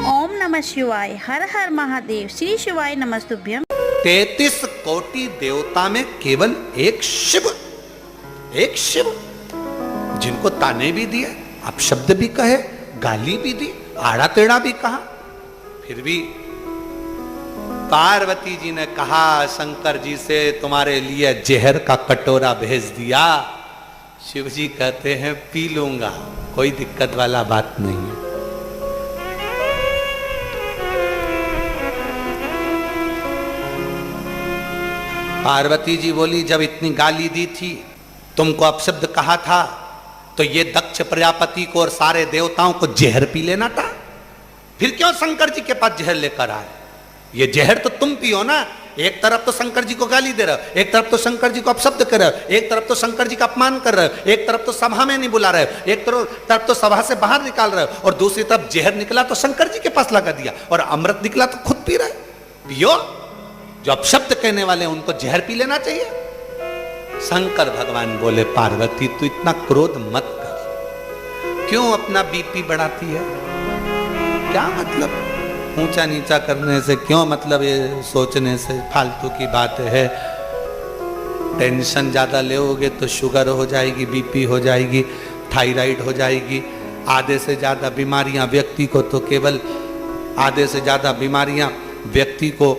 ओम नमः शिवाय। हर हर महादेव। श्री शिवाय नमस्तुभ्यम। 33 कोटि देवता में केवल एक शिव जिनको ताने भी दिए, अपशब्द भी कहे, गाली भी दी, आड़ा टेढ़ा भी कहा, फिर भी पार्वती जी ने कहा शंकर जी से तुम्हारे लिए जहर का कटोरा भेज दिया। शिव जी कहते हैं पी लूंगा, कोई दिक्कत वाला बात नहीं है। पार्वती जी बोली जब इतनी गाली दी थी, तुमको अपशब्द कहा था, तो ये दक्ष प्रजापति को और सारे देवताओं को जहर पी लेना था। फिर क्यों शंकर जी के पास जहर लेकर आए? ये जहर तो तुम पियो ना। एक तरफ तो शंकर जी को गाली दे रहे हो, एक तरफ तो शंकर जी को अपशब्द कर रहे हो, एक तरफ तो शंकर जी का अपमान कर रहे हो, एक तरफ तो सभा में नहीं बुला रहे हो, एक तरफ तो सभा से बाहर निकाल रहे हो, और दूसरी तरफ जहर निकला तो शंकर जी के पास लगा दिया, और अमृत निकला तो खुद पी रहे। पियो, जो अपशब्द कहने वाले हैं उनको जहर पी लेना चाहिए। शंकर भगवान बोले पार्वती तू इतना क्रोध मत कर, क्यों अपना बीपी बढ़ाती है? क्या मतलब ऊंचा नीचा करने से, क्यों मतलब ये सोचने से? फालतू की बात है। टेंशन ज्यादा लोगे तो शुगर हो जाएगी, बीपी हो जाएगी, थायराइड हो जाएगी, आधे से ज्यादा बीमारियां व्यक्ति को, तो केवल आधे से ज्यादा बीमारियां व्यक्ति को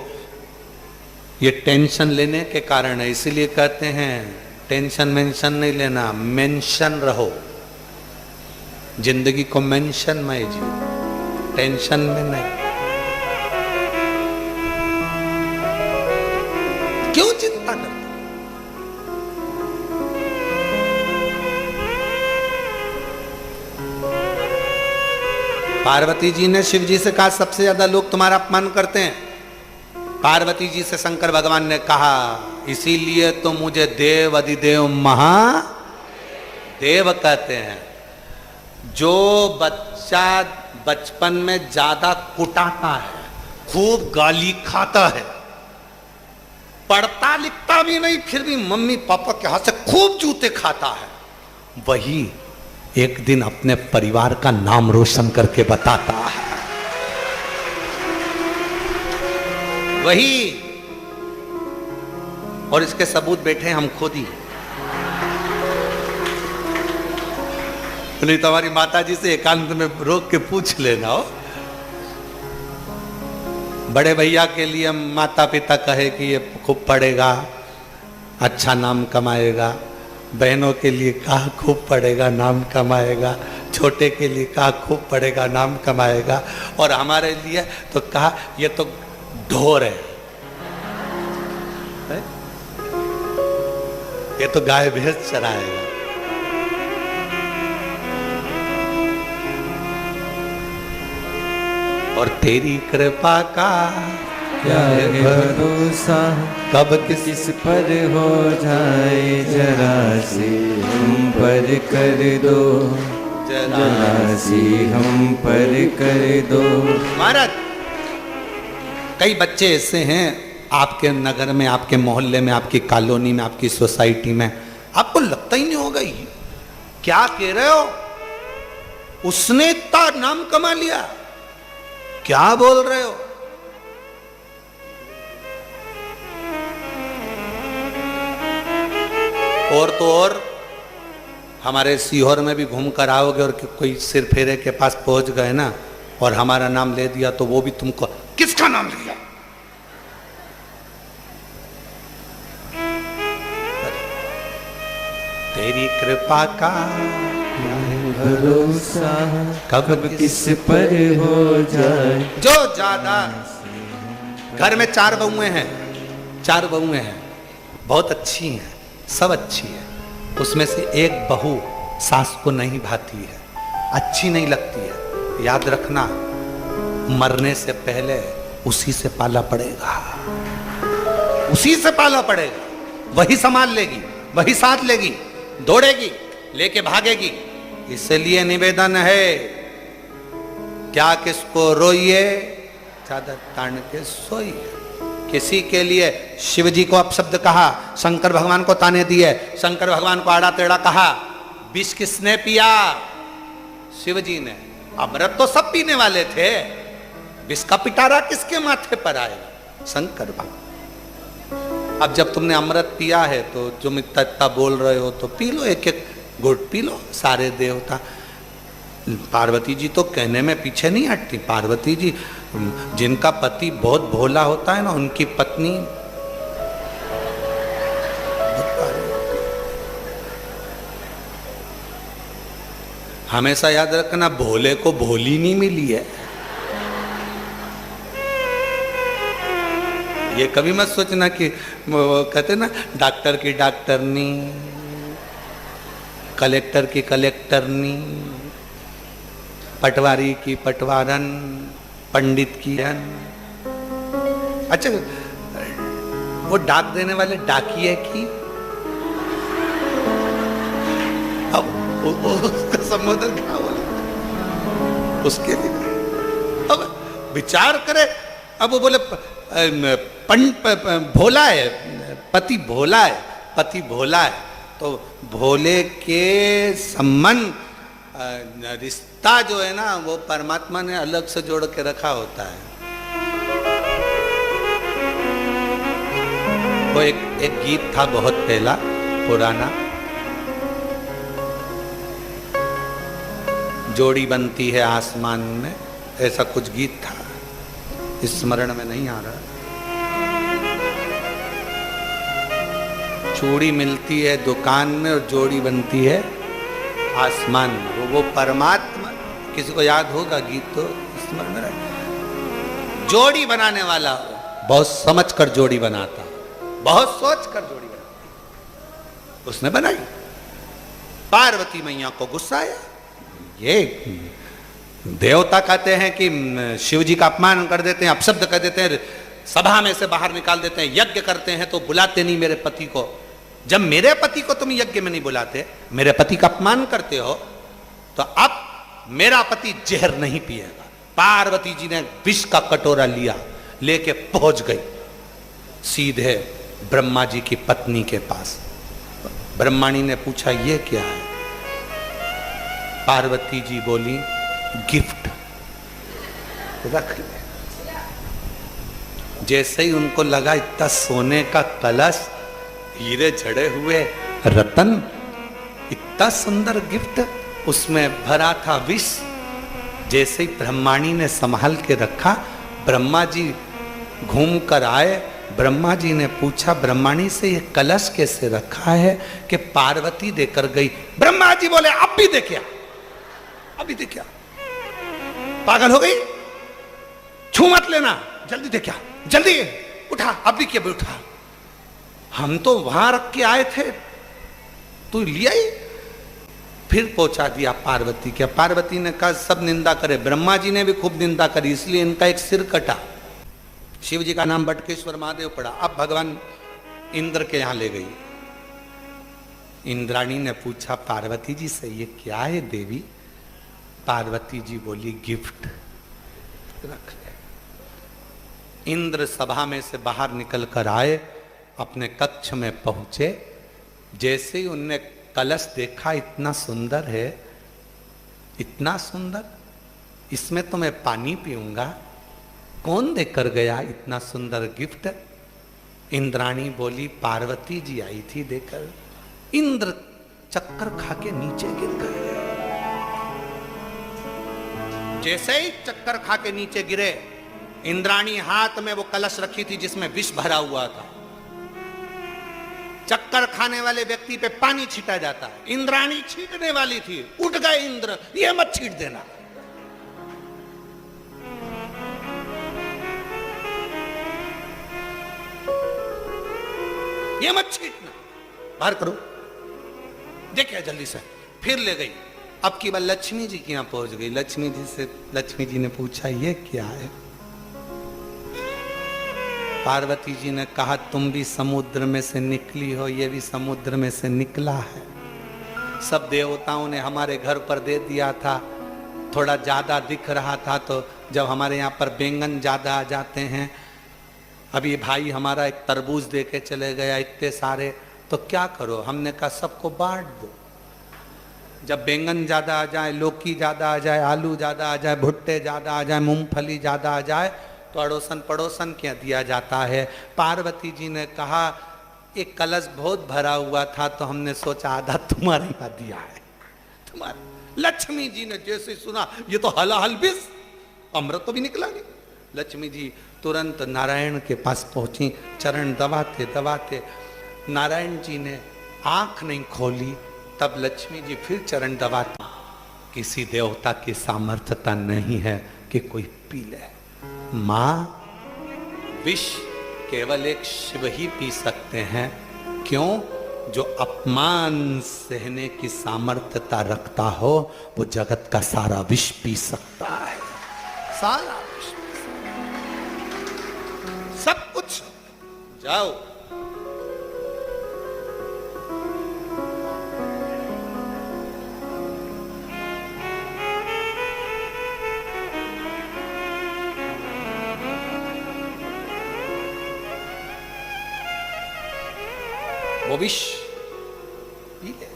ये टेंशन लेने के कारण है। इसीलिए कहते हैं टेंशन मेंशन नहीं लेना, मेंशन रहो, जिंदगी को मेंशन में जियो, टेंशन में नहीं। क्यों चिंता करते? पार्वती जी ने शिव जी से कहा सबसे ज्यादा लोग तुम्हारा अपमान करते हैं। पार्वती जी से शंकर भगवान ने कहा इसीलिए तो मुझे देव अधिदेव महादेव कहते हैं। जो बच्चा बचपन में ज्यादा कुटाता है, खूब गाली खाता है, पढ़ता लिखता भी नहीं, फिर भी मम्मी पापा के हाथ से खूब जूते खाता है, वही एक दिन अपने परिवार का नाम रोशन करके बताता है। वही, और इसके सबूत बैठे हम खुद ही। नहीं तुम्हारी माता जी से एकांत में रोक के पूछ लेना हो। बड़े भैया के लिए माता पिता कहे कि ये खूब पढ़ेगा, अच्छा नाम कमाएगा, बहनों के लिए कहा खूब पढ़ेगा, नाम कमाएगा, छोटे के लिए कहा खूब पढ़ेगा, नाम कमाएगा, और हमारे लिए तो कहा ये तो ढोर है, ये तो गाय भैंस चराएगा। और तेरी कृपा का क्या भरोसा, कब किस पर हो जाए, जरा सी हम पर कर दो, जरा सी हम पर कर दो। महाराज कई बच्चे ऐसे हैं आपके नगर में, आपके मोहल्ले में, आपकी कॉलोनी में, आपकी सोसाइटी में, आपको लगता ही नहीं होगा ये क्या कह रहे हो, उसने इतना नाम कमा लिया, क्या बोल रहे हो? और तो और हमारे सीहोर में भी घूम कर आओगे और कोई सिर फेरे के पास पहुंच गए ना और हमारा नाम ले दिया तो वो भी तुमको किसका नाम लिया? तेरी कृपा का भरोसा, कब किस पर हो जाए। जो ज्यादा घर में 4 बहुएं हैं, 4 बहुएं हैं, बहुत अच्छी हैं, सब अच्छी है, उसमें से एक बहू सास को नहीं भाती है, अच्छी नहीं लगती है, याद रखना मरने से पहले उसी से पाला पड़ेगा, उसी से पाला पड़ेगा, वही संभाल लेगी, वही साथ लेगी, दौड़ेगी, लेके भागेगी। इसलिए निवेदन है क्या किसको रोइए, चादर तान के सोइए। किसी के लिए शिव जी को अपशब्द कहा, शंकर भगवान को ताने दिए, शंकर भगवान को आड़ा टेढ़ा कहा, विष किसने पिया? शिव जी ने। अमृत तो सब पीने वाले थे, विष का पिटारा किसके माथे पर आएगा? शंकर भगवान। अब जब तुमने अमृत पिया है तो तुम इतना इतना बोल रहे हो तो पी लो, एक एक घुट पी लो। सारे देवता, पार्वती जी तो कहने में पीछे नहीं हटती। पार्वती जी, जिनका पति बहुत भोला होता है ना, उनकी पत्नी हमेशा याद रखना, भोले को भोली नहीं मिली है। ये कभी मत सोचना कि वो कहते ना, डॉक्टर की डॉक्टरनी, कलेक्टर की कलेक्टरनी, पटवारी की पटवारन, पंडित की अन। अच्छा, वो डाक देने वाले डाकिए की, अब उसका संबोधन क्या बोला उसके लिए? अब विचार करे। अब वो बोले भोला है, पति भोला है, पति भोला है, तो भोले के संबंध रिश्ता जो है ना, वो परमात्मा ने अलग से जोड़ के रखा होता है। वो एक गीत था बहुत पहला पुराना, जोड़ी बनती है आसमान में, ऐसा कुछ गीत था, स्मरण में नहीं आ रहा। चूड़ी मिलती है दुकान में और जोड़ी बनती है आसमान में। वो परमात्मा, किसी को याद होगा गीत तो स्मरण में रहे। जोड़ी बनाने वाला बहुत समझ कर जोड़ी बनाता, बहुत सोच कर जोड़ी बनाता, उसने बनाई। पार्वती मैया को गुस्सा आया। ये देवता कहते हैं कि शिव जी का अपमान कर देते हैं, अपशब्द कर देते हैं, सभा में से बाहर निकाल देते हैं, यज्ञ करते हैं तो बुलाते नहीं मेरे पति को। जब मेरे पति को तुम यज्ञ में नहीं बुलाते, मेरे पति का अपमान करते हो, तो अब मेरा पति जहर नहीं पिएगा। पार्वती जी ने विष का कटोरा लिया, लेके पहुंच गई सीधे ब्रह्मा जी की पत्नी के पास। ब्रह्माणी ने पूछा ये क्या है? पार्वती जी बोली गिफ्ट, रख ले। जैसे ही उनको लगा इतना सोने का कलश, हीरे जड़े हुए रतन, इतना सुंदर गिफ्ट, उसमें भरा था विष। जैसे ही ब्रह्माणी ने संभाल के रखा, ब्रह्मा जी घूम कर आए। ब्रह्मा जी ने पूछा ब्रह्माणी से, ये कलश कैसे रखा है? कि पार्वती देकर गई। ब्रह्मा जी बोले अब भी देखिया, अभी देखिया, पागल हो गई, छू मत लेना, जल्दी देखिया, जल्दी उठा, अभी क्या भी उठा, हम तो वहां रख के आए थे, तू लिया ही। फिर पहुंचा दिया पार्वती के। पार्वती ने कहा सब निंदा करे, ब्रह्मा जी ने भी खूब निंदा करी, इसलिए इनका एक सिर कटा। शिव जी का नाम बटकेश्वर महादेव पड़ा। अब भगवान इंद्र के यहां ले गई। इंद्राणी ने पूछा पार्वती जी से, ये क्या है देवी? पार्वती जी बोली गिफ्ट, रख ले। इंद्र सभा में से बाहर निकल कर आए, अपने कक्ष में पहुंचे। जैसे ही उनने कलश देखा, इतना सुंदर है, इतना सुंदर, इसमें तो मैं पानी पीऊंगा। कौन देकर गया इतना सुंदर गिफ्ट? इंद्राणी बोली पार्वती जी आई थी देकर। इंद्र चक्कर खा के नीचे गिर गए। जैसे ही चक्कर खा के नीचे गिरे, इंद्राणी हाथ में वो कलश रखी थी जिसमें विष भरा हुआ था। चक्कर खाने वाले व्यक्ति पे पानी छीटा जाता है, इंद्राणी छीटने वाली थी, उठ गए इंद्र, ये मत छीट देना। ये मत छीटना, बाहर करो। देखिए जल्दी से, फिर ले गई। अब की बार लक्ष्मी जी के यहां पहुंच गई। लक्ष्मी जी ने पूछा ये क्या है? पार्वती जी ने कहा तुम भी समुद्र में से निकली हो, ये भी समुद्र में से निकला है। सब देवताओं ने हमारे घर पर दे दिया था, थोड़ा ज्यादा दिख रहा था, तो जब हमारे यहाँ पर बैंगन ज्यादा आ जाते हैं, अभी भाई हमारा एक तरबूज दे के चले गया इतने सारे, तो क्या करो? हमने कहा सबको बांट दो। जब बैंगन ज़्यादा आ जाए, लौकी ज़्यादा आ जाए, आलू ज़्यादा आ जाए, भुट्टे ज़्यादा आ जाए, मूंगफली ज़्यादा आ जाए, तो अड़ोसन पड़ोसन क्या दिया जाता है। पार्वती जी ने कहा एक कलश बहुत भरा हुआ था, तो हमने सोचा आधा तुम्हारे यहाँ दिया है, तुम्हारे। लक्ष्मी जी ने जैसे सुना ये तो हलाहल विष, अमृत तो भी निकला नहीं। लक्ष्मी जी तुरंत नारायण के पास पहुंची, चरण दबाते दबाते। नारायण जी ने आंख नहीं खोली, तब लक्ष्मी जी फिर चरण दबाते। किसी देवता की सामर्थ्यता नहीं है कि कोई पी ले। मां, विष केवल एक शिव ही पी सकते हैं। क्यों? जो अपमान सहने की सामर्थ्यता रखता हो वो जगत का सारा विष पी सकता है, सारा विष पी सकता है। सब कुछ। जाओ वो विष पी ले।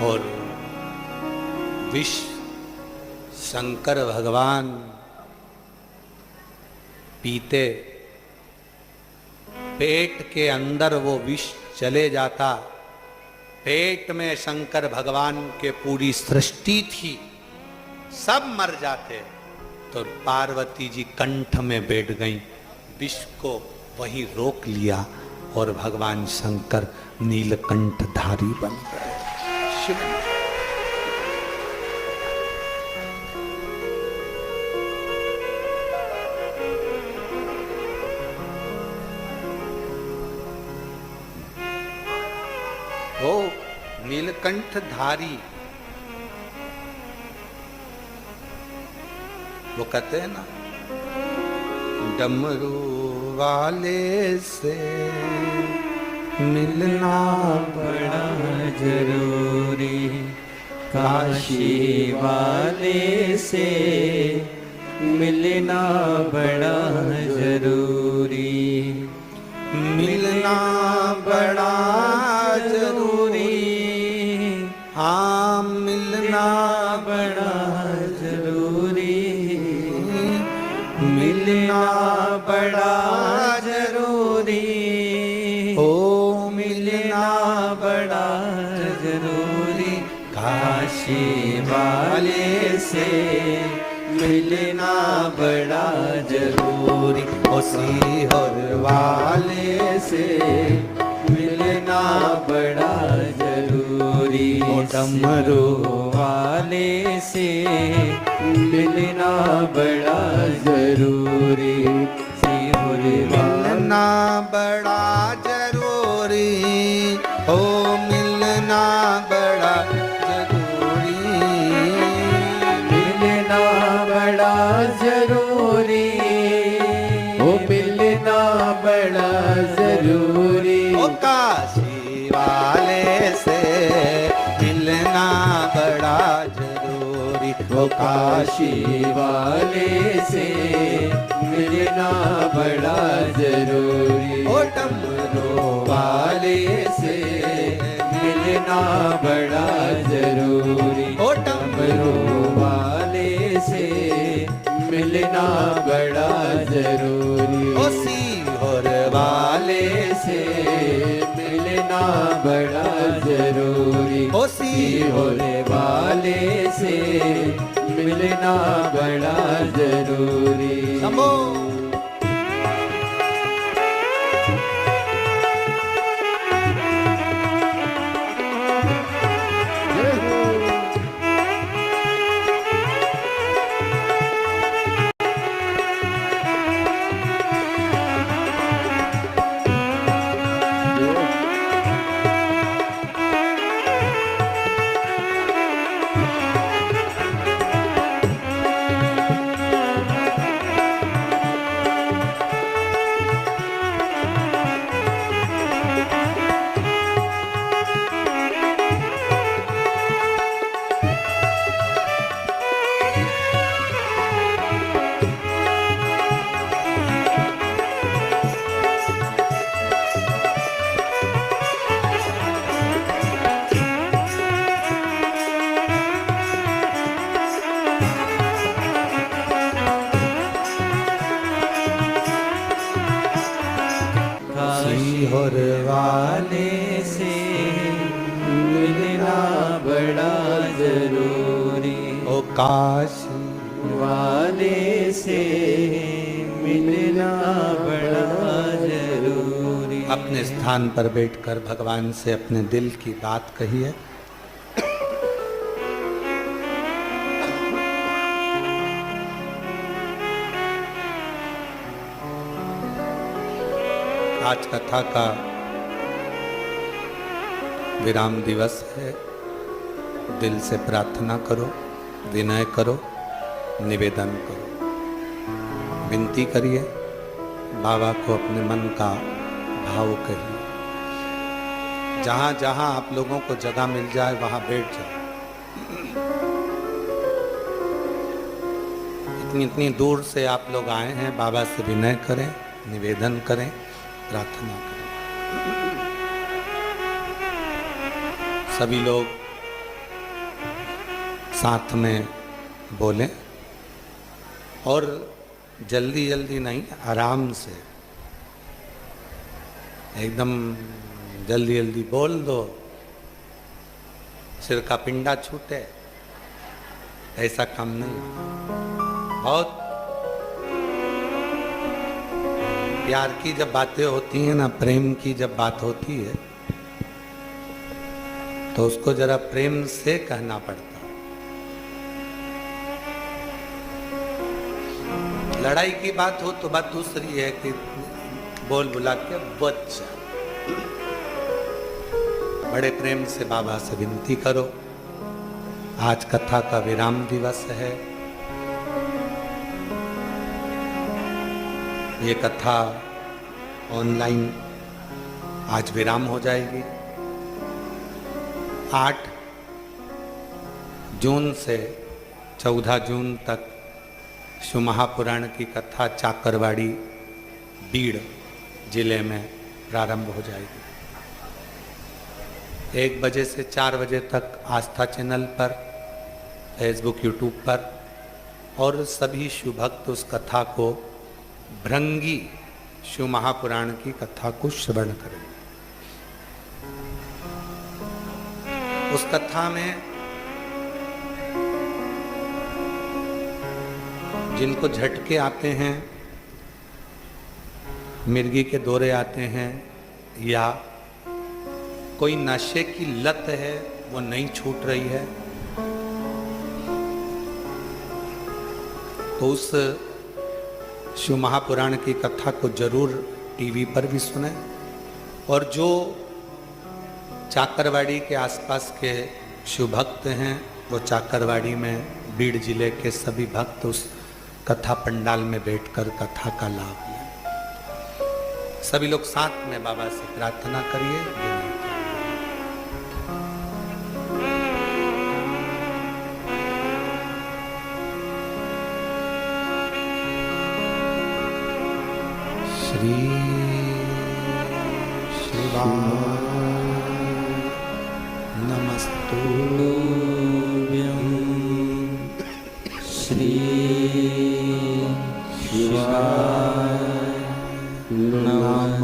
और विष शंकर भगवान पीते, पेट के अंदर वो विष चले जाता। पेट में शंकर भगवान के पूरी सृष्टि थी, सब मर जाते। तो पार्वती जी कंठ में बैठ गईं, विष को वहीं रोक लिया और भगवान शंकर नीलकंठधारी बन गए। शिव ओ नीलकंठधारी, वो कहते हैं ना डमरू वाले से मिलना बड़ा जरूरी, काशी वाले से मिलना बड़ा जरूरी, मिलना बड़ा जरूरी। हाँ मिलना बड़ा जरूरी, मिलना बड़ा जरूरी, ओ मिलना बड़ा जरूरी, काशी वाले से मिलना बड़ा जरूरी, ओ सीहोर वाले से मिलना बड़ा जरूरी, डमरू वाले से मिलना बड़ा जरूरी, सीहोर मिलना बड़ा जरूरी, ओ मिलना बड़ा जरूरी, मिलना बड़ा जरूरी, ओ मिलना बड़ा जरूरी, ओ काशी वाले से मिलना बड़ा जरूरी, ओ काशी वाले से मिलना बड़ा जरूरी, ओ डमरू वाले से मिलना बड़ा जरूरी, ओ डमरू वाले से मिलना बड़ा जरूरी, ओ सीहोर वाले से मिलना बड़ा जरूरी, ओ सीहोर होने वाले से मिलना बड़ा जरूरी। शंभो। काशी वाले से मिलना बड़ा जरूरी। अपने स्थान पर बैठकर भगवान से अपने दिल की बात कहिए। आज कथा का विराम दिवस है। दिल से प्रार्थना करो, विनय करो, निवेदन करो, विनती करिए, बाबा को अपने मन का भाव कहिए। जहां जहां आप लोगों को जगह मिल जाए वहां बैठ जाओ। इतनी दूर से आप लोग आए हैं, बाबा से विनय करें, निवेदन करें, प्रार्थना करें। सभी लोग साथ में बोलें और जल्दी जल्दी नहीं, आराम से, एकदम जल्दी जल्दी बोल दो, सिर का पिंडा छूटे, ऐसा काम नहीं। बहुत प्यार की जब बातें होती हैं ना, प्रेम की जब बात होती है तो उसको जरा प्रेम से कहना पड़ता। लड़ाई की बात हो तो बात दूसरी है कि बोल बुला के बच्चा। बड़े प्रेम से बाबा से विनती करो। आज कथा का विराम दिवस है। ये कथा ऑनलाइन आज विराम हो जाएगी। 8 जून से 14 जून तक शिव महापुराण की कथा चाकरवाड़ी बीड़ जिले में प्रारंभ हो जाएगी। 1 बजे से 4 बजे तक आस्था चैनल पर, फेसबुक, यूट्यूब पर, और सभी शिव भक्त उस कथा को, भृंगी शिव महापुराण की कथा को श्रवण करें। उस कथा में जिनको झटके आते हैं, मिर्गी के दौरे आते हैं, या कोई नशे की लत है वो नहीं छूट रही है, तो उस शिव महापुराण की कथा को जरूर टीवी पर भी सुने। और जो चाकरवाड़ी के आसपास के शिव भक्त हैं, वो चाकरवाड़ी में बीड़ जिले के सभी भक्त उस कथा पंडाल में बैठकर कथा का लाभ लें। सभी लोग साथ में बाबा से प्रार्थना करिए। श्री शिवाय नमस्तुभ्यं। श्री शिवाय नमस्तुभ्यं।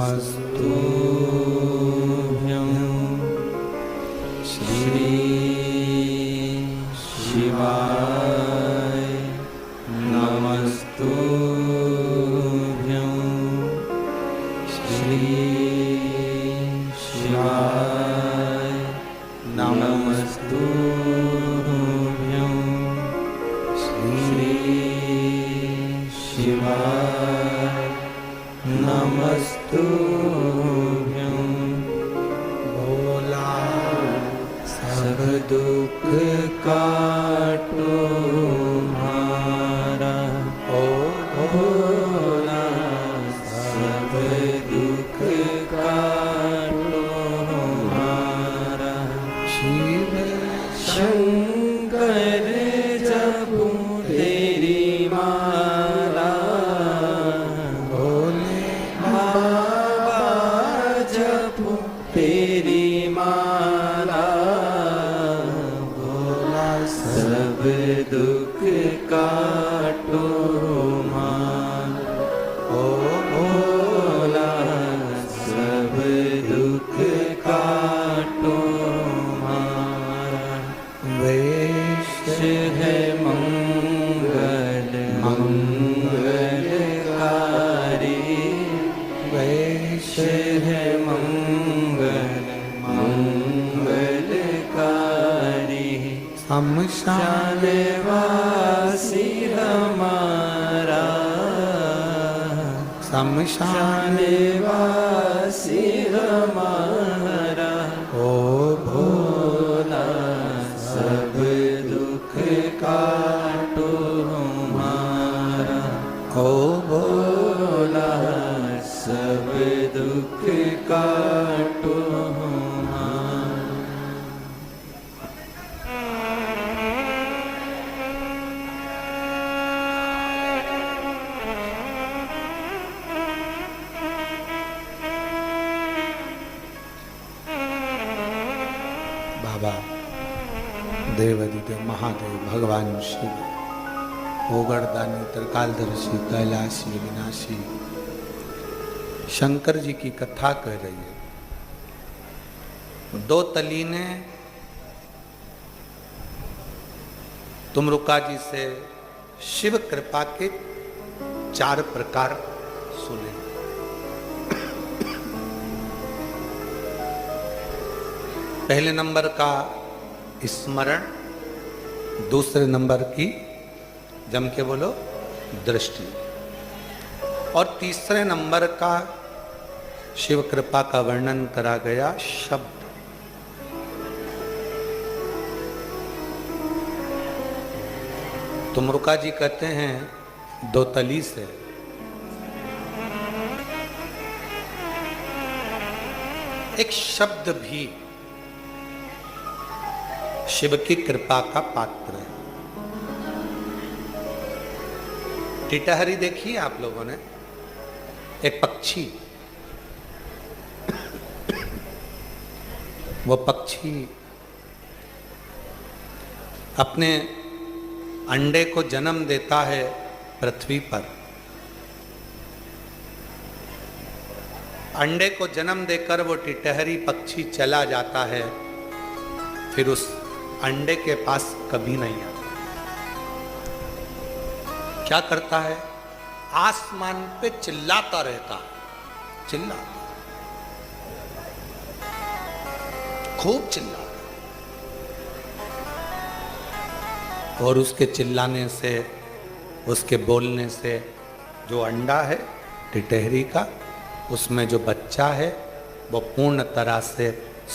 श्री शिवाय नमस्तुभ्यं। श्री शिवाय नमस्तुभ्यं। श्री शिवाय नमस्तुभ्यं। भोला सब दुख काटो हमारा, ओ भोला सब दुख काटो हमारा। शिव शंकर जपू तेरी माला, भोले बाबा जपू तेरी माला। भोला सब दुख काटो माला, ओ भोला सब दुख काटो माला। वेश है मंगल शमशान वासी हमारा, शमशान वासी हमारा, ओ भोला सब दुख काटो हमारा, ओ भोला सब दुख काटो हमारा। बाबा देवाधिदेव महादेव भगवान शिव ओगड़दानी त्रिकालदर्शी कैलाशी विनाशी शंकर जी की कथा कह रही है। दो तली ने तुमरुका जी से शिव कृपा के 4 प्रकार सुने। पहले नंबर का स्मरण, दूसरे नंबर की जम के बोलो दृष्टि, और तीसरे नंबर का शिव कृपा का वर्णन करा गया शब्द। तुमरुका जी कहते हैं दो तली से एक शब्द भी शिव की कृपा का पात्र है। टिटहरी देखी आप लोगों ने, एक पक्षी, वो पक्षी अपने अंडे को जन्म देता है पृथ्वी पर। अंडे को जन्म देकर वो टिटहरी पक्षी चला जाता है, फिर उस अंडे के पास कभी नहीं आता। क्या करता है? आसमान पे चिल्लाता रहता है, चिल्लाता, खूब चिल्लाता, और उसके चिल्लाने से, उसके बोलने से जो अंडा है टिटहरी का, उसमें जो बच्चा है वो पूर्ण तरह से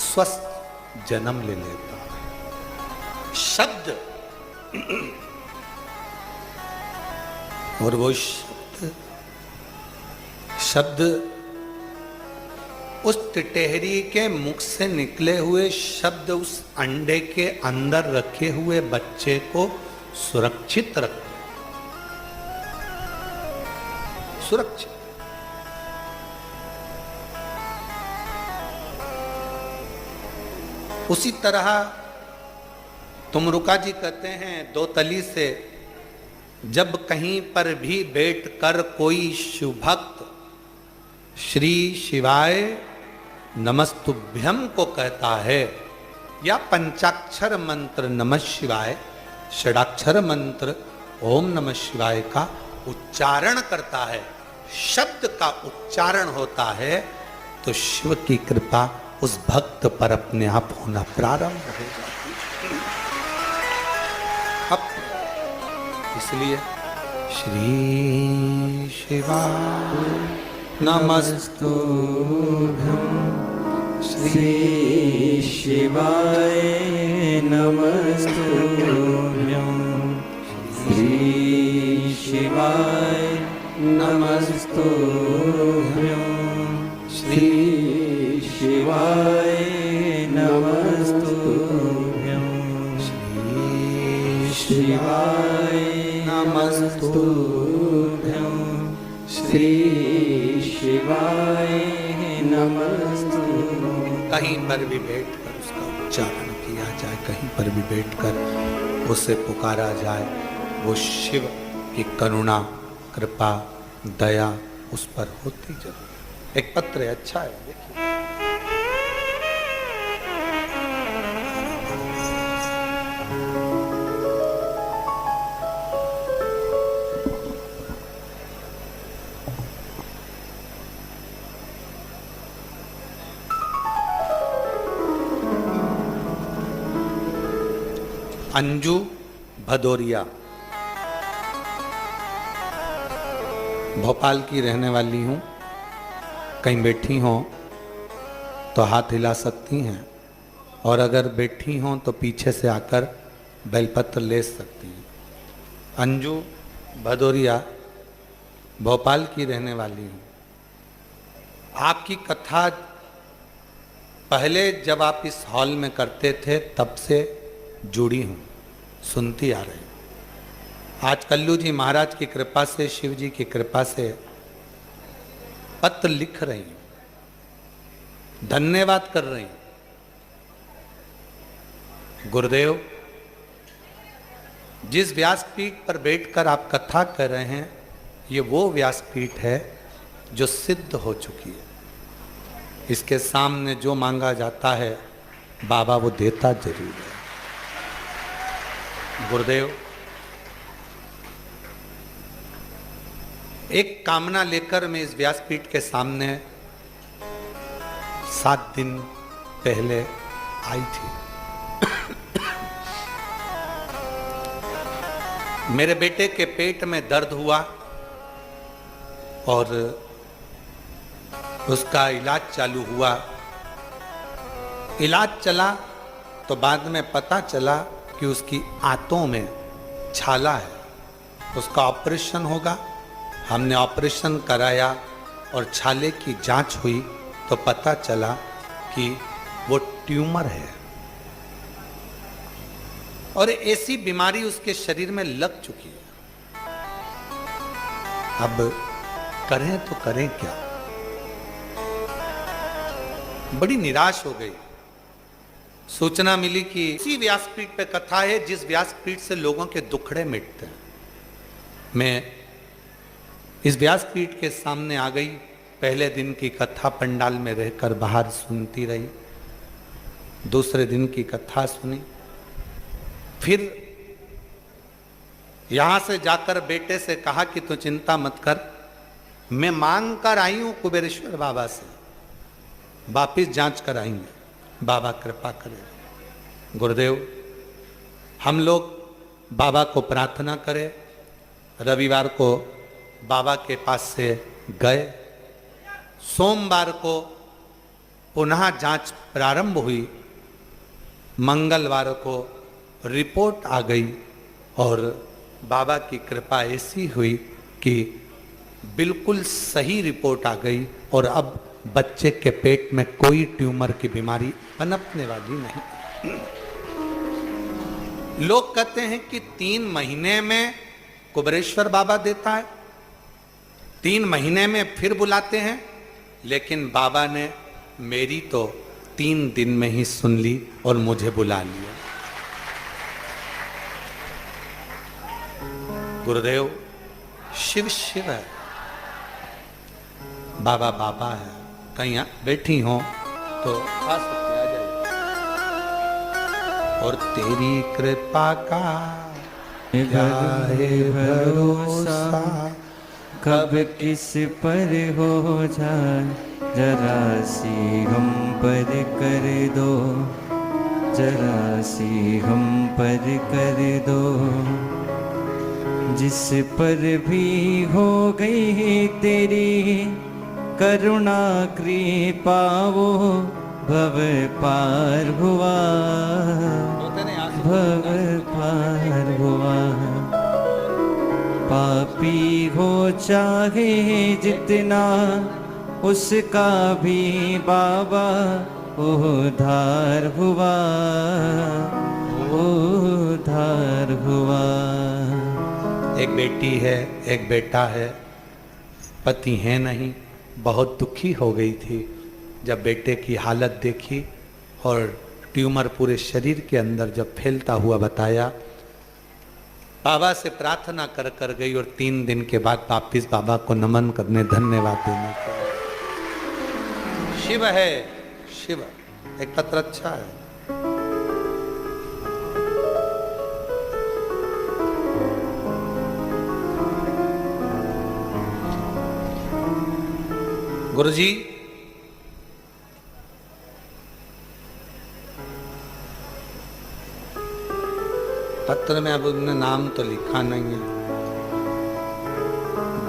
स्वस्थ जन्म ले लेता है। शब्द, और वो शब्द उस टिटहरी के मुख से निकले हुए शब्द उस अंडे के अंदर रखे हुए बच्चे को सुरक्षित रखते, सुरक्षित। उसी तरह तुमरुका जी कहते हैं दो तली से जब कहीं पर भी बैठकर कोई शिव भक्त श्री शिवाय नमस्तुभ्यम को कहता है, या पंचाक्षर मंत्र नमः शिवाय, षडाक्षर मंत्र ओम नमः शिवाय का उच्चारण करता है, शब्द का उच्चारण होता है, तो शिव की कृपा उस भक्त पर अपने आप होना प्रारंभ हो जाती है। इसलिए श्री शिवाय नमस्तुभ्यं, श्री शिवाय नमस्तुभ्यं, श्री शिवाय नमस्तुभ्यं, श्री शिवाय नमस्तुभ्यं, श्री शिवाय नमस्तुभ्यं, श्री शिवाय नमस्तुभ्यं। कहीं पर भी बैठकर उसका उच्चारण किया जाए, कहीं पर भी बैठकर उसे पुकारा जाए, वो शिव की करुणा, कृपा, दया उस पर होती जरूर। एक पत्र है, अच्छा है, देखिए। अंजू भदौरिया भोपाल की रहने वाली हूँ। कहीं बैठी हों तो हाथ हिला सकती हैं, और अगर बैठी हों तो पीछे से आकर बेलपत्र ले सकती हैं। अंजू भदौरिया भोपाल की रहने वाली हूँ। आपकी कथा पहले जब आप इस हॉल में करते थे तब से जुड़ी हूँ, सुनती आ रही हूँ। आज कल्लू जी महाराज की कृपा से, शिव जी की कृपा से पत्र लिख रही हूँ, धन्यवाद कर रही हूँ। गुरुदेव, जिस व्यासपीठ पर बैठकर आप कथा कर रहे हैं, ये वो व्यासपीठ है जो सिद्ध हो चुकी है। इसके सामने जो मांगा जाता है बाबा वो देता जरूर है। गुरुदेव, एक कामना लेकर मैं इस व्यासपीठ के सामने 7 दिन पहले आई थी। मेरे बेटे के पेट में दर्द हुआ और उसका इलाज चालू हुआ। इलाज चला तो बाद में पता चला कि उसकी आंतों में छाला है, उसका ऑपरेशन होगा। हमने ऑपरेशन कराया और छाले की जांच हुई तो पता चला कि वो ट्यूमर है और ऐसी बीमारी उसके शरीर में लग चुकी है। अब करें तो करें क्या? बड़ी निराश हो गई। सूचना मिली कि इसी व्यासपीठ पे कथा है जिस व्यासपीठ से लोगों के दुखड़े मिटते हैं। मैं इस व्यासपीठ के सामने आ गई। पहले दिन की कथा पंडाल में रहकर बाहर सुनती रही, दूसरे दिन की कथा सुनी, फिर यहां से जाकर बेटे से कहा कि तू चिंता मत कर, मैं मांग कर आई हूं कुबेरेश्वर बाबा से, वापिस जांच कराएंगे, बाबा कृपा करें। गुरुदेव, हम लोग बाबा को प्रार्थना करें। रविवार को बाबा के पास से गए, सोमवार को पुनः जांच प्रारंभ हुई, मंगलवार को रिपोर्ट आ गई और बाबा की कृपा ऐसी हुई कि बिल्कुल सही रिपोर्ट आ गई और अब बच्चे के पेट में कोई ट्यूमर की बीमारी पनपने वाली नहीं। लोग कहते हैं कि 3 महीने में कुबेरेश्वर बाबा देता है, 3 महीने में फिर बुलाते हैं, लेकिन बाबा ने मेरी तो 3 दिन में ही सुन ली और मुझे बुला लिया। गुरुदेव, शिव शिव है, बाबा बाबा है। कहीं बैठी हो तो आ सकते, आ जाइए। और तेरी कृपा का है भरोसा, कब किस पर हो जाए, जरा सी हम पर कर दो, जरा सी हम पर कर दो। जिस पर भी हो गई तेरी करुणा कृपा, वो भव पार हुआ, भव पार हुआ। पापी हो चाहे जितना, उसका भी बाबा उद्धार हुआ, उद्धार हुआ। एक बेटी है, एक बेटा है, पति है नहीं। बहुत दुखी हो गई थी जब बेटे की हालत देखी और ट्यूमर पूरे शरीर के अंदर जब फैलता हुआ बताया। बाबा से प्रार्थना कर कर गई और 3 दिन के बाद वापिस बाबा को नमन करने, धन्यवाद देने को। शिव है, शिव। एक पत्र अच्छा है। गुरुजी, पत्र में अब उन्होंने नाम तो लिखा नहीं है।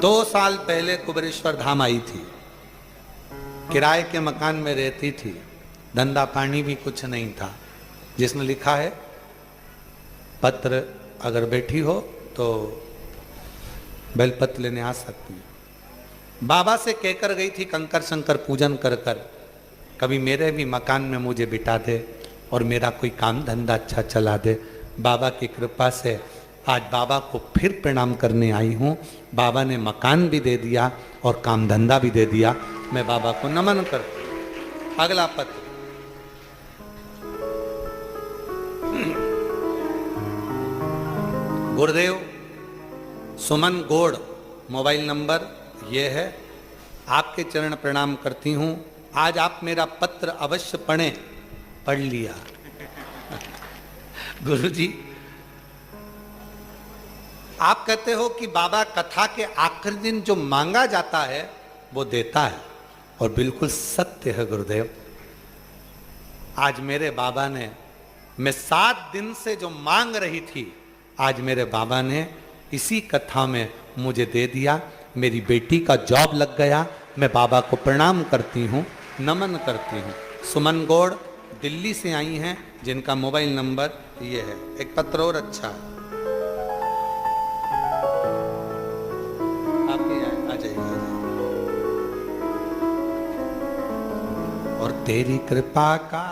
2 साल पहले कुबेरेश्वर धाम आई थी, किराए के मकान में रहती थी, धंधा पानी भी कुछ नहीं था। जिसने लिखा है पत्र, अगर बैठी हो तो बेलपत्र लेने आ सकती है। बाबा से कहकर गई थी कंकर शंकर पूजन कर कर कभी मेरे भी मकान में मुझे बिठा दे और मेरा कोई काम धंधा अच्छा चला दे। बाबा की कृपा से आज बाबा को फिर प्रणाम करने आई हूँ। बाबा ने मकान भी दे दिया और काम धंधा भी दे दिया। मैं बाबा को नमन करती हूँ। अगला पत्र, गुरुदेव सुमन गोड़, मोबाइल नंबर ये है। आपके चरण प्रणाम करती हूँ। आज आप मेरा पत्र अवश्य पढ़ें। पढ़ लिया। गुरुजी, आप कहते हो कि बाबा कथा के आखिरी दिन जो मांगा जाता है वो देता है, और बिल्कुल सत्य है गुरुदेव। आज मेरे बाबा ने, मैं 7 दिन से जो मांग रही थी, आज मेरे बाबा ने इसी कथा में मुझे दे दिया। मेरी बेटी का जॉब लग गया। मैं बाबा को प्रणाम करती हूँ, नमन करती हूँ। सुमन गौड़ दिल्ली से आई हैं, जिनका मोबाइल नंबर ये है। एक पत्र और अच्छा है, आप ही आ जाइए। और तेरी कृपा का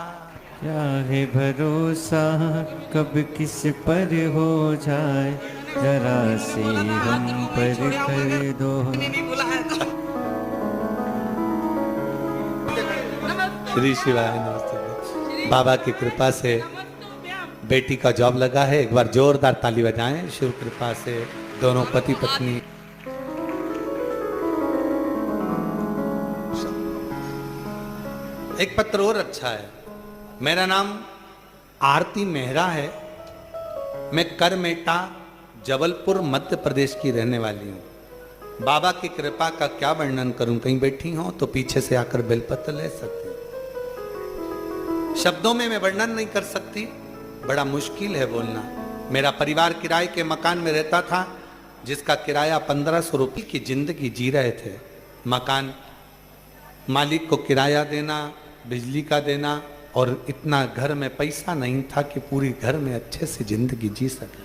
क्या है भरोसा, कब किस पर हो जाए, जरा से हम पर कर दो। श्री शिवाय नमस्ते। बाबा की कृपा से बेटी का जॉब लगा है। एक बार जोरदार ताली बजाएं। शिव कृपा से दोनों पति पत्नी। एक पत्र और अच्छा है। मेरा नाम आरती मेहरा है। मैं करमेटा जबलपुर मध्य प्रदेश की रहने वाली हूँ। बाबा की कृपा का क्या वर्णन करूं। कहीं बैठी हो तो पीछे से आकर बेलपत्र ले सकते। शब्दों में मैं वर्णन नहीं कर सकती, बड़ा मुश्किल है बोलना। मेरा परिवार किराए के मकान में रहता था, जिसका किराया 1500 रुपये की जिंदगी जी रहे थे। मकान मालिक को किराया देना, बिजली का देना, और इतना घर में पैसा नहीं था कि पूरी घर में अच्छे से जिंदगी जी सके।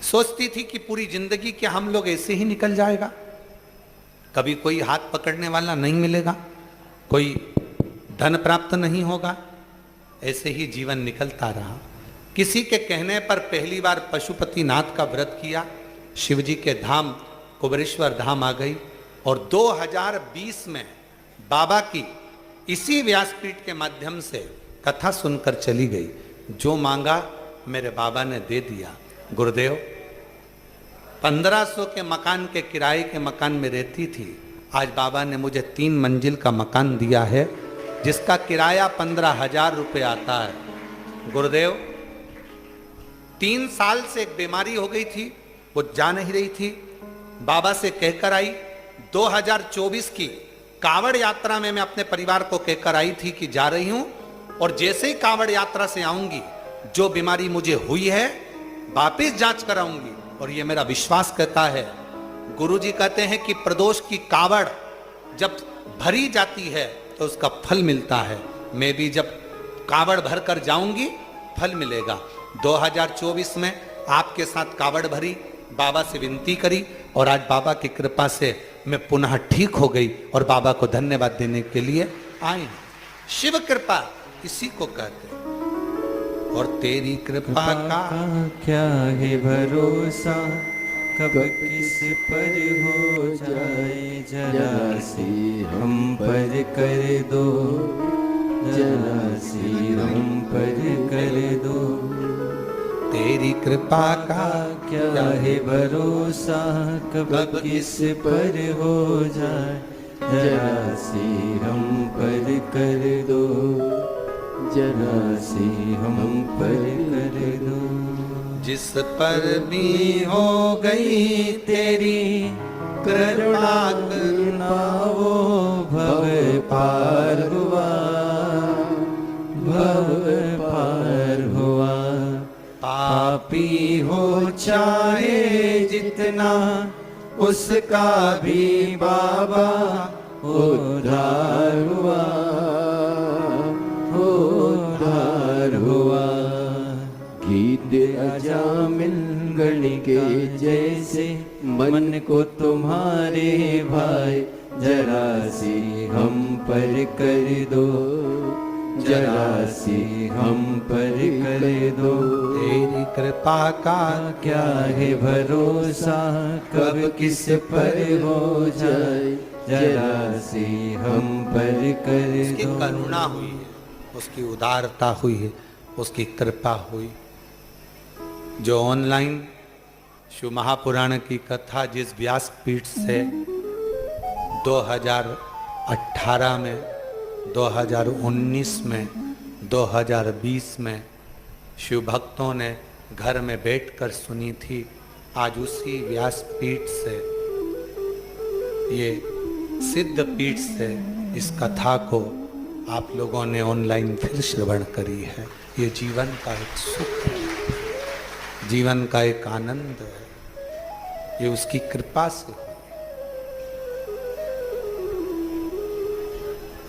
सोचती थी कि पूरी जिंदगी क्या हम लोग ऐसे ही निकल जाएगा, कभी कोई हाथ पकड़ने वाला नहीं मिलेगा, कोई धन प्राप्त नहीं होगा। ऐसे ही जीवन निकलता रहा। किसी के कहने पर पहली बार पशुपतिनाथ का व्रत किया। शिवजी के धाम कुबेरेश्वर धाम आ गई, और 2020 में बाबा की इसी व्यासपीठ के माध्यम से कथा सुनकर चली गई। जो मांगा मेरे बाबा ने दे दिया। गुरुदेव, 1500 के मकान के किराए के मकान में रहती थी। आज बाबा ने मुझे 3 मंजिल का मकान दिया है, जिसका किराया 15,000 रुपये आता है। गुरुदेव, 3 साल से एक बीमारी हो गई थी, वो जा नहीं रही थी। बाबा से कहकर आई। 2024 की कांवड़ यात्रा में मैं अपने परिवार को कहकर आई थी कि जा रही हूं, और जैसे ही कांवड़ यात्रा से आऊंगी, जो बीमारी मुझे हुई है वापिस जांच कराऊंगी। और ये मेरा विश्वास कहता है। गुरुजी कहते हैं कि प्रदोष की कांवड़ जब भरी जाती है तो उसका फल मिलता है। मैं भी जब कांवड़ भर कर जाऊंगी, फल मिलेगा। 2024 में आपके साथ कांवड़ भरी, बाबा से विनती करी, और आज बाबा की कृपा से मैं पुनः ठीक हो गई और बाबा को धन्यवाद देने के लिए आई। शिव कृपा इसी को कहते हैं। और तेरी कृपा का क्या है भरोसा, कब किस पर हो जाए, जरा सी हम पर कर दो, जरा सी हम पर कर दो। तेरी कृपा का क्या है भरोसा, कब किस पर हो जाए, जरा सी हम पर कर दो, जरा सी हम पर कर दो। जिस पर भी हो गई तेरी करुणा, करुणा वो भव पार हुआ, भव पार हुआ। जितना उसका भी बाबा उद्धार हुआ, उद्धार हुआ। गीत अजामिल गण के जैसे मन को तुम्हारे भाई जरा सी हम पर कर दो, जरा सी हम पर कर दो। तेरी कृपा का क्या है भरोसा कब किस पर हो जाए, जरा सी हम पर कर उसकी दो। करुणा हुई है, उसकी उदारता हुई है, उसकी कृपा हुई। जो ऑनलाइन शिव महापुराण की कथा जिस व्यासपीठ से 2018 में, 2019 में, 2020 में शिव भक्तों ने घर में बैठकर सुनी थी, आज उसी व्यासपीठ से, ये सिद्ध पीठ से इस कथा को आप लोगों ने ऑनलाइन फिर श्रवण करी है। ये जीवन का एक सुख है, जीवन का एक आनंद है, ये उसकी कृपा से।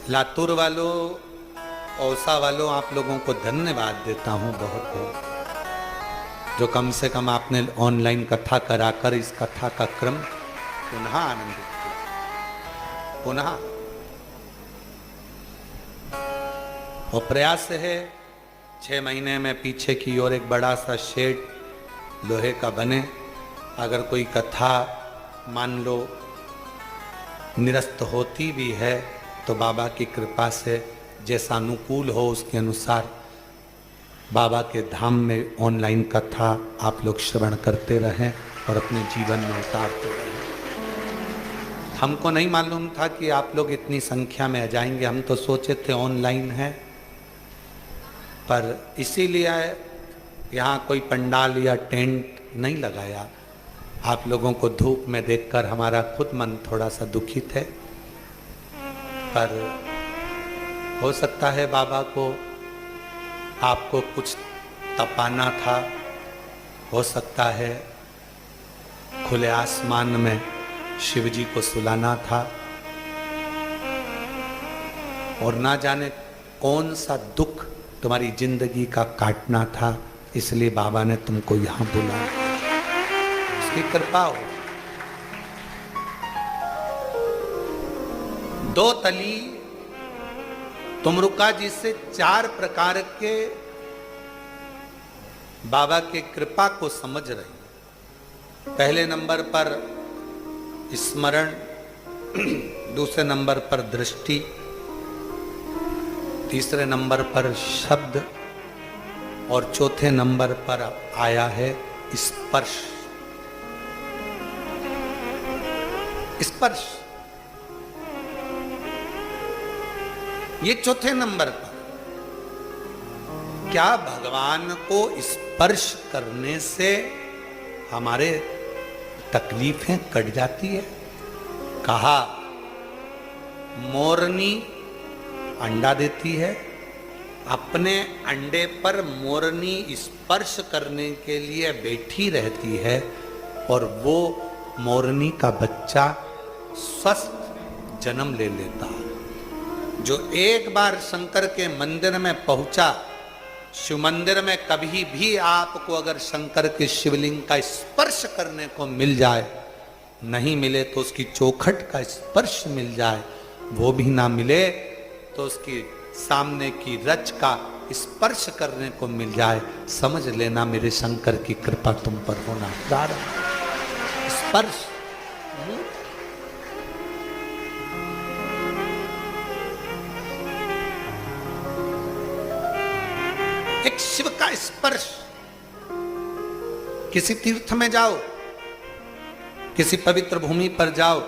लातूर वालों, औसा वालों, आप लोगों को धन्यवाद देता हूं बहुत बहुत, जो कम से कम आपने ऑनलाइन कथा कराकर इस कथा का क्रम पुनः आनंदित किया। पुनः वो प्रयास है 6 महीने में पीछे की ओर एक बड़ा सा शेड लोहे का बने, अगर कोई कथा मान लो निरस्त होती भी है तो बाबा की कृपा से जैसा अनुकूल हो उसके अनुसार बाबा के धाम में ऑनलाइन कथा आप लोग श्रवण करते रहें और अपने जीवन में उतारते रहें। हमको नहीं मालूम था कि आप लोग इतनी संख्या में आ जाएंगे, हम तो सोचे थे ऑनलाइन है, पर इसीलिए यहाँ कोई पंडाल या टेंट नहीं लगाया। आप लोगों को धूप में देखकर हमारा खुद मन थोड़ा सा दुखित है, पर हो सकता है बाबा को आपको कुछ तपाना था, हो सकता है खुले आसमान में शिव जी को सुलाना था, और ना जाने कौन सा दुख तुम्हारी जिंदगी का काटना था, इसलिए बाबा ने तुमको यहां बुलाया। उसकी कृपा हो। 2 तली तुमरुका जी से 4 प्रकार के बाबा के कृपा को समझ रही। पहले नंबर पर स्मरण, दूसरे नंबर पर दृष्टि, तीसरे नंबर पर शब्द, और चौथे नंबर पर आया है स्पर्श। स्पर्श ये चौथे नंबर पर। क्या भगवान को स्पर्श करने से हमारे तकलीफें कट जाती है? कहा मोरनी अंडा देती है, अपने अंडे पर मोरनी स्पर्श करने के लिए बैठी रहती है, और वो मोरनी का बच्चा स्वस्थ जन्म ले लेता है। जो एक बार शंकर के मंदिर में पहुंचा, शिव मंदिर में कभी भी आपको अगर शंकर के शिवलिंग का स्पर्श करने को मिल जाए, नहीं मिले तो उसकी चौखट का स्पर्श मिल जाए, वो भी ना मिले तो उसकी सामने की रच का स्पर्श करने को मिल जाए, समझ लेना मेरे शंकर की कृपा तुम पर होना प्रारंभ। स्पर्श एक शिव का स्पर्श। किसी तीर्थ में जाओ, किसी पवित्र भूमि पर जाओ,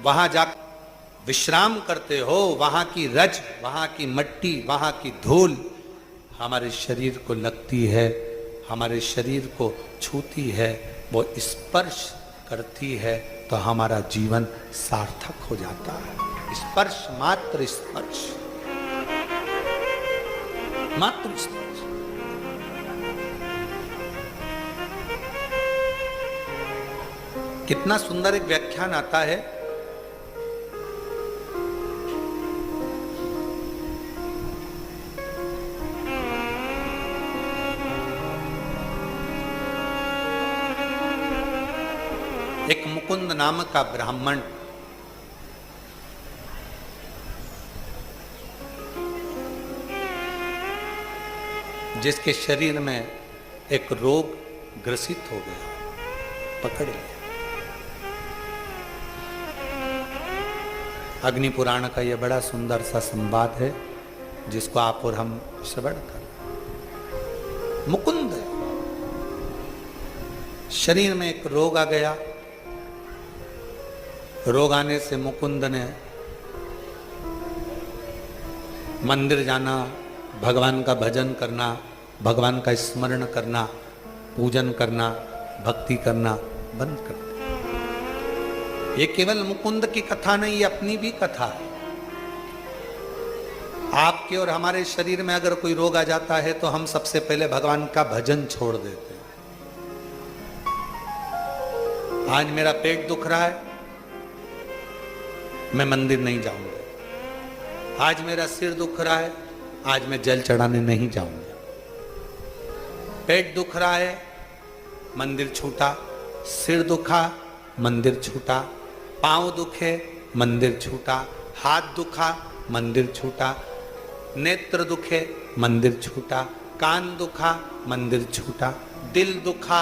वहां जाकर विश्राम करते हो, वहां की रज, वहां की मट्टी, वहां की धूल हमारे शरीर को लगती है, हमारे शरीर को छूती है, वो स्पर्श करती है, तो हमारा जीवन सार्थक हो जाता है। स्पर्श, मात्र स्पर्श, मात्र स्पर्श। कितना सुंदर एक व्याख्यान आता है। एक मुकुंद नामक का ब्राह्मण जिसके शरीर में एक रोग ग्रसित हो गया, पकड़ लिया। अग्नि पुराण का यह बड़ा सुंदर सा संवाद है जिसको आप और हम श्रवण कर। मुकुंद शरीर में एक रोग आ गया। रोग आने से मुकुंद ने मंदिर जाना, भगवान का भजन करना, भगवान का स्मरण करना, पूजन करना, भक्ति करना बंद कर दिया। ये केवल मुकुंद की कथा नहीं, ये अपनी भी कथा है। आपके और हमारे शरीर में अगर कोई रोग आ जाता है तो हम सबसे पहले भगवान का भजन छोड़ देते हैं। आज मेरा पेट दुख रहा है, मैं मंदिर नहीं जाऊंगा। आज मेरा सिर दुख रहा है, आज मैं जल चढ़ाने नहीं जाऊंगा। पेट दुख रहा है, मंदिर छूटा। सिर दुखा, मंदिर छूटा। पांव दुखे, मंदिर छूटा। हाथ दुखा, मंदिर छूटा। नेत्र दुखे, मंदिर छूटा। कान दुखा, मंदिर छूटा। दिल दुखा,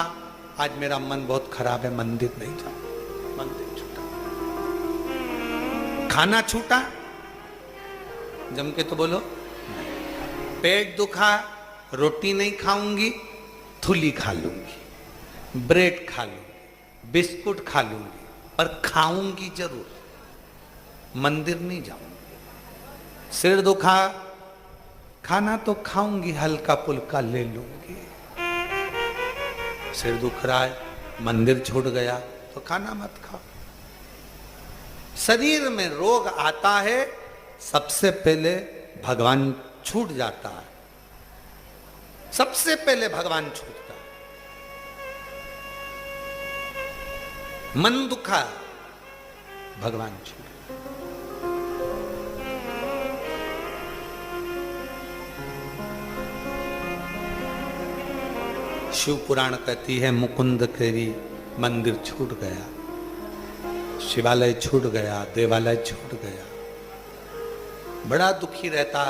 आज मेरा मन बहुत खराब है, मंदिर नहीं जाऊंगा, मंदिर छूटा। खाना छूटा, जम के तो बोलो। पेट दुखा, रोटी नहीं खाऊंगी, थुली खा लूंगी, ब्रेड खा लूंगी, बिस्कुट खा लूंगी, पर खाऊंगी जरूर, मंदिर नहीं जाऊंगी। सिर दुखा, खाना तो खाऊंगी, हल्का पुल्का ले लूंगी। सिर दुख रहा है, मंदिर छूट गया तो खाना मत खाओ। शरीर में रोग आता है, सबसे पहले भगवान छूट जाता है। सबसे पहले भगवान छूटता है। मन दुखा, भगवान छूट। शिव पुराण कहती है मुकुंद केरी मंदिर छूट गया, शिवालय छूट गया, देवालय छूट गया। बड़ा दुखी रहता।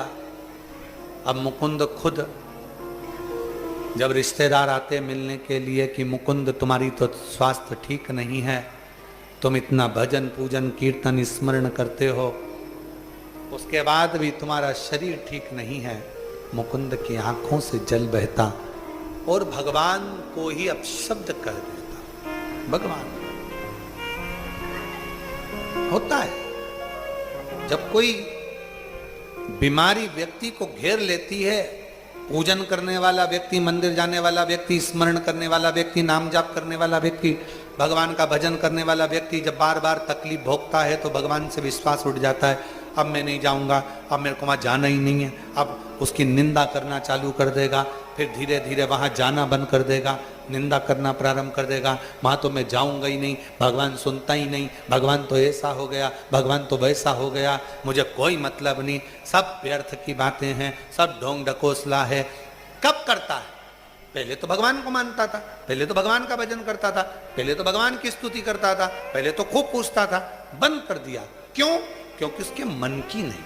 अब मुकुंद खुद जब रिश्तेदार आते मिलने के लिए कि मुकुंद तुम्हारी तो स्वास्थ्य ठीक नहीं है, तुम इतना भजन पूजन कीर्तन स्मरण करते हो, उसके बाद भी तुम्हारा शरीर ठीक नहीं है। मुकुंद की आंखों से जल बहता और भगवान को ही अपशब्द कर देता। भगवान होता है जब कोई बीमारी व्यक्ति को घेर लेती है, पूजन करने वाला व्यक्ति, मंदिर जाने वाला व्यक्ति, स्मरण करने वाला व्यक्ति, नाम जाप करने वाला व्यक्ति, भगवान का भजन करने वाला व्यक्ति जब बार बार तकलीफ भोगता है तो भगवान से विश्वास उठ जाता है। अब मैं नहीं जाऊंगा, अब मेरे को वहां जाना ही नहीं है। अब उसकी निंदा करना चालू कर देगा, फिर धीरे धीरे वहां जाना बंद कर देगा, निंदा करना प्रारंभ कर देगा। वहां तो मैं जाऊंगा ही नहीं, भगवान सुनता ही नहीं, भगवान तो ऐसा हो गया, भगवान तो वैसा हो गया, मुझे कोई मतलब नहीं, सब व्यर्थ की बातें हैं, सब ढोंग ढकोसला है। कब करता है? पहले तो भगवान को मानता था, पहले तो भगवान का भजन करता था, पहले तो भगवान की स्तुति करता था, पहले तो खूब पूछता था। बंद कर दिया। क्यों? क्योंकि उसके मन की नहीं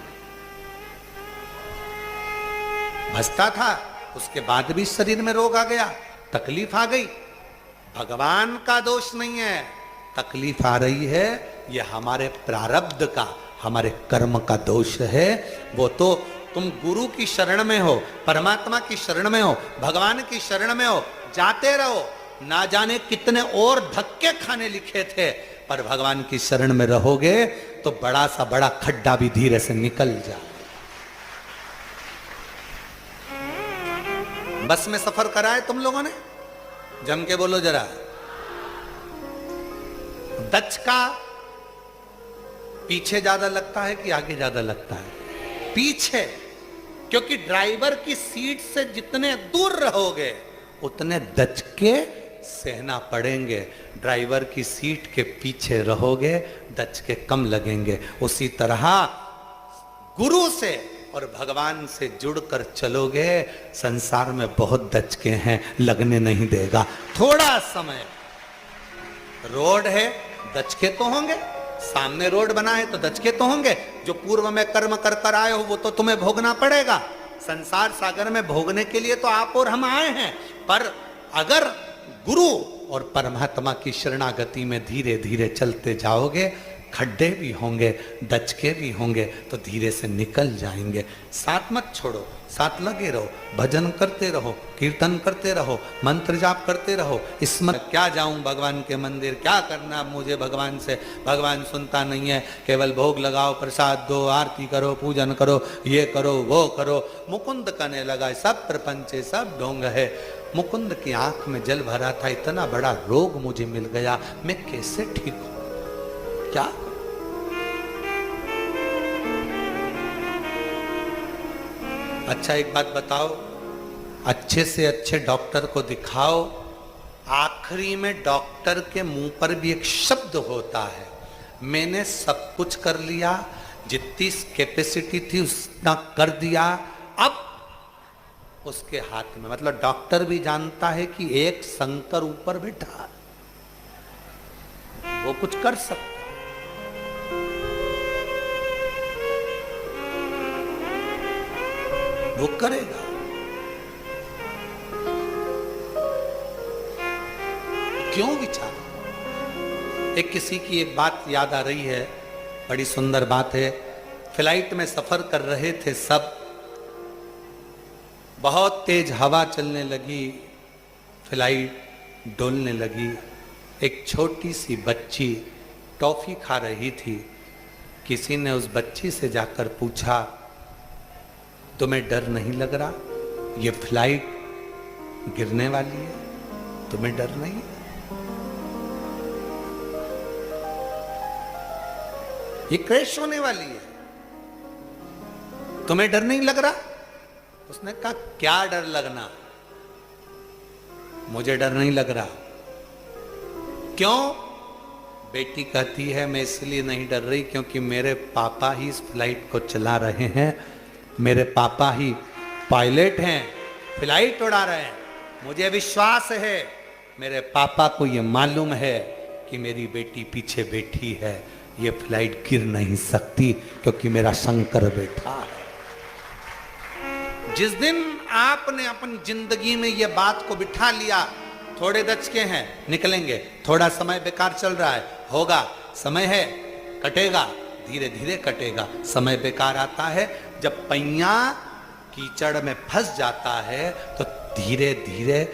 भजता था। उसके बाद भी शरीर में रोग आ गया, तकलीफ आ गई। भगवान का दोष नहीं है, तकलीफ आ रही है, यह हमारे प्रारब्ध का, हमारे कर्म का दोष है। वो तो तुम गुरु की शरण में हो, परमात्मा की शरण में हो, भगवान की शरण में हो, जाते रहो। ना जाने कितने और धक्के खाने लिखे थे, पर भगवान की शरण में रहोगे तो बड़ा सा बड़ा खड्डा भी धीरे से निकल जाए। बस में सफर करा है तुम लोगों ने? जम के बोलो जरा। दच का पीछे ज्यादा लगता है कि आगे ज्यादा लगता है? पीछे, क्योंकि ड्राइवर की सीट से जितने दूर रहोगे उतने दच के सहना पड़ेंगे। ड्राइवर की सीट के पीछे रहोगे, दचके कम लगेंगे। उसी तरह गुरु से और भगवान से जुड़कर चलोगे, संसार में बहुत दचके हैं, लगने नहीं देगा। थोड़ा समय, रोड है, दचके तो होंगे, सामने रोड बना है तो दचके तो होंगे। जो पूर्व में कर्म कर कर आए हो वो तो तुम्हें भोगना पड़ेगा। संसार सागर में भोगने के लिए तो आप और हम आए हैं, पर अगर गुरु और परमात्मा की शरणागति में धीरे धीरे चलते जाओगे, खड्डे भी होंगे, दचके भी होंगे, तो धीरे से निकल जाएंगे। साथ मत छोड़ो, साथ लगे रहो, भजन करते रहो, कीर्तन करते रहो, मंत्र जाप करते रहो। इसमें क्या जाऊं भगवान के मंदिर, क्या करना मुझे भगवान से, भगवान सुनता नहीं है, केवल भोग लगाओ, प्रसाद दो, आरती करो, पूजन करो, ये करो वो करो। मुकुंद कहने लगा सब प्रपंच सब ढोंग है। मुकुंद की आंख में जल भरा था, इतना बड़ा रोग मुझे मिल गया, मैं कैसे ठीक हूं, क्या? अच्छा एक बात बताओ, अच्छे से अच्छे डॉक्टर को दिखाओ, आखिरी में डॉक्टर के मुंह पर भी एक शब्द होता है, मैंने सब कुछ कर लिया, जितनी कैपेसिटी थी उतना कर दिया, अब उसके हाथ में। मतलब डॉक्टर भी जानता है कि एक शंकर ऊपर बैठा, वो कुछ कर सकता, वो करेगा। क्यों विचार? एक किसी की एक बात याद आ रही है, बड़ी सुंदर बात है। फ्लाइट में सफर कर रहे थे सब, बहुत तेज हवा चलने लगी, फ्लाइट डोलने लगी। एक छोटी सी बच्ची टॉफी खा रही थी। किसी ने उस बच्ची से जाकर पूछा, तुम्हें डर नहीं लग रहा, ये फ्लाइट गिरने वाली है, तुम्हें डर नहीं? ये क्रैश होने वाली है, तुम्हें डर नहीं लग रहा? उसने कहा क्या डर लगना, मुझे डर नहीं लग रहा। क्यों? बेटी कहती है मैं इसलिए नहीं डर रही क्योंकि मेरे पापा ही इस फ्लाइट को चला रहे हैं, मेरे पापा ही पायलट हैं, फ्लाइट उड़ा रहे हैं। मुझे विश्वास है, मेरे पापा को यह मालूम है कि मेरी बेटी पीछे बैठी है, ये फ्लाइट गिर नहीं सकती क्योंकि मेरा शंकर बैठा है। जिस दिन आपने अपनी जिंदगी में यह बात को बिठा लिया, थोड़े दचके हैं, निकलेंगे, थोड़ा समय बेकार चल रहा है, होगा, समय है, कटेगा, धीरे धीरे कटेगा। समय बेकार आता है जब पहिया कीचड़ में फंस जाता है, तो धीरे धीरे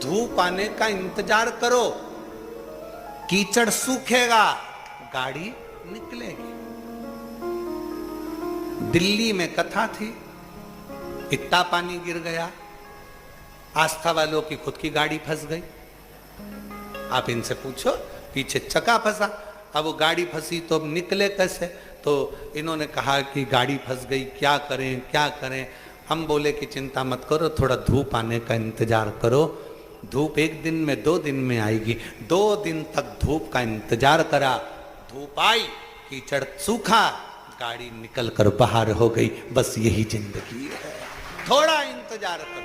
धूप आने का इंतजार करो, कीचड़ सूखेगा, गाड़ी निकलेगी। दिल्ली में कथा थी, इतना पानी गिर गया, आस्था वालों की खुद की गाड़ी फंस गई। आप इनसे पूछो, पीछे चक्का फंसा, अब वो गाड़ी फंसी तो अब निकले कैसे? तो इन्होंने कहा कि गाड़ी फंस गई, क्या करें क्या करें। हम बोले कि चिंता मत करो, थोड़ा धूप आने का इंतजार करो, धूप एक दिन में 2 दिन में आएगी। 2 दिन तक धूप का इंतजार करा, धूप आई, कीचड़ सूखा, गाड़ी निकल कर बाहर हो गई। बस यही जिंदगी है, थोड़ा इंतजार करो,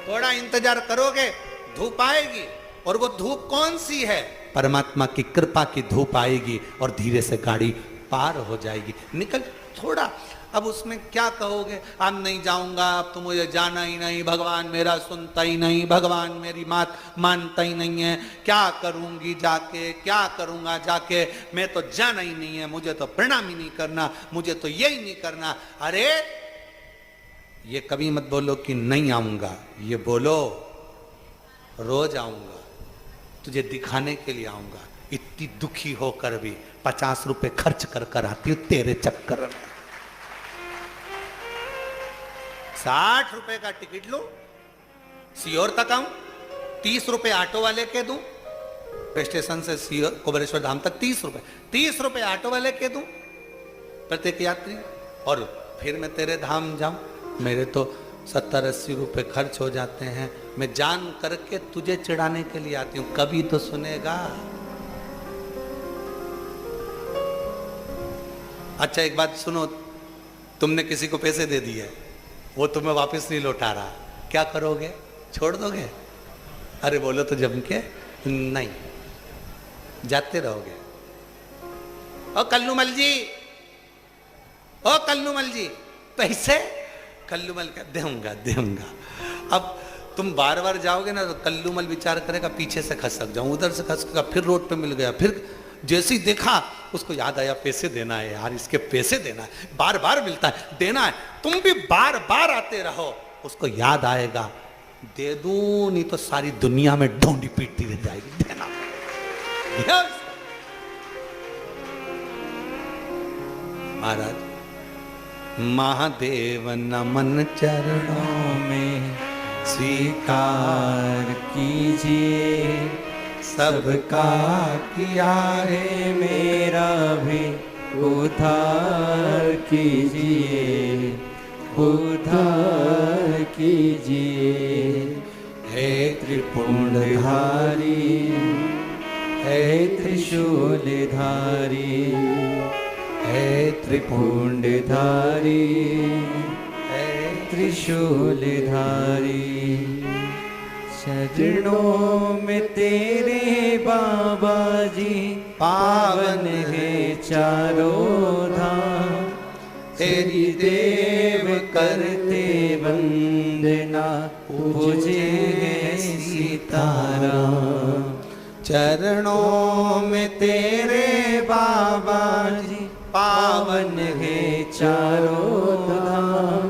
थोड़ा इंतजार करोगे, धूप आएगी। और वो धूप कौन सी है? परमात्मा की कृपा की धूप आएगी और धीरे से गाड़ी पार हो जाएगी, निकल थोड़ा। अब उसमें क्या कहोगे, अब नहीं जाऊंगा, अब तो मुझे जाना ही नहीं, भगवान मेरा सुनता ही नहीं, भगवान मेरी बात मानता ही नहीं है, क्या करूंगी जाके, क्या करूंगा जाके, मैं तो जाना ही नहीं है, मुझे तो प्रणाम ही नहीं करना, मुझे तो यही नहीं करना। अरे ये कभी मत बोलो कि नहीं आऊंगा, ये बोलो रोज आऊंगा, तुझे दिखाने के लिए आऊंगा। इतनी दुखी होकर भी 50 रुपए खर्च कर कर आती हूं तेरे चक्कर में। 60 रुपए का टिकट लो, सीहोर तक आऊं, 30 रुपए ऑटो वाले के दूं, स्टेशन से सीहोर कोबरेश्वर धाम तक 30 रुपए, 30 रुपए ऑटो वाले के दूं प्रत्येक यात्री, और फिर मैं तेरे धाम जाऊं। मेरे तो 70-80 रुपए खर्च हो जाते हैं। मैं जान करके तुझे चिढ़ाने के लिए आती हूं, कभी तो सुनेगा। अच्छा एक बात सुनो, तुमने किसी को पैसे दे दिए, वो तुम्हें वापस नहीं लौटा रहा, क्या करोगे? छोड़ दोगे? अरे बोलो तो जम के नहीं, जाते रहोगे। ओ कल्लूमल जी, ओ कल्लूमल जी, पैसे? कल्लूमल का दूंगा। अब तुम बार बार जाओगे ना तो कल्लूमल विचार करेगा पीछे से खसक जाऊं, उधर से खसकेगा, फिर रोड पे मिल गया, फिर जैसे ही देखा उसको याद आया पैसे देना है यार, इसके पैसे देना है, बार बार मिलता है, देना है। तुम भी बार बार आते रहो, उसको याद आएगा, दे दूं नहीं तो सारी दुनिया में ढोंडी पीटती रह जाएगी, देना yes! महाराज महादेव नमन चरणों में स्वीकार कीजिए, सबका किया है मेरा भी उद्धार कीजिए, उद्धार कीजिए। हे त्रिपुंडधारी, हे त्रिशूलधारी, हे त्रिपुंडधारी, हे त्रिशूलधारी। चरणों में तेरे बाबा जी पावन है चारों धाम, तेरी देव करते वंदना, पूजे है सीताराम। चरणों में तेरे बाबा जी पावन है चारों धाम,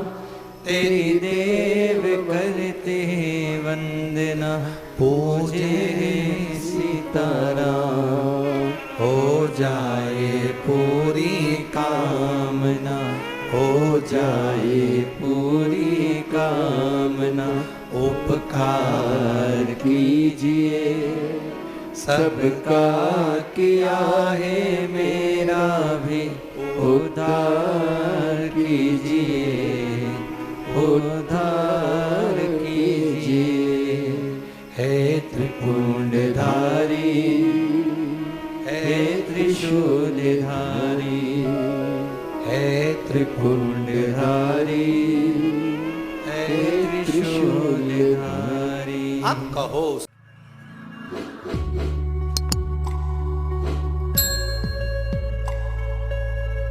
तेरी देव करते वंदना, पूजे सीताराम। हो जाए पूरी कामना, हो जाए पूरी कामना, उपकार कीजिए, सबका किया है मेरा भी उद्धार कीजिए, उद्धार कीजिए। हे त्रिपुंडधारी, हे त्रिशूलधारी, हे त्रिपुंडधारी, हे त्रिशूलधारी। आप कहो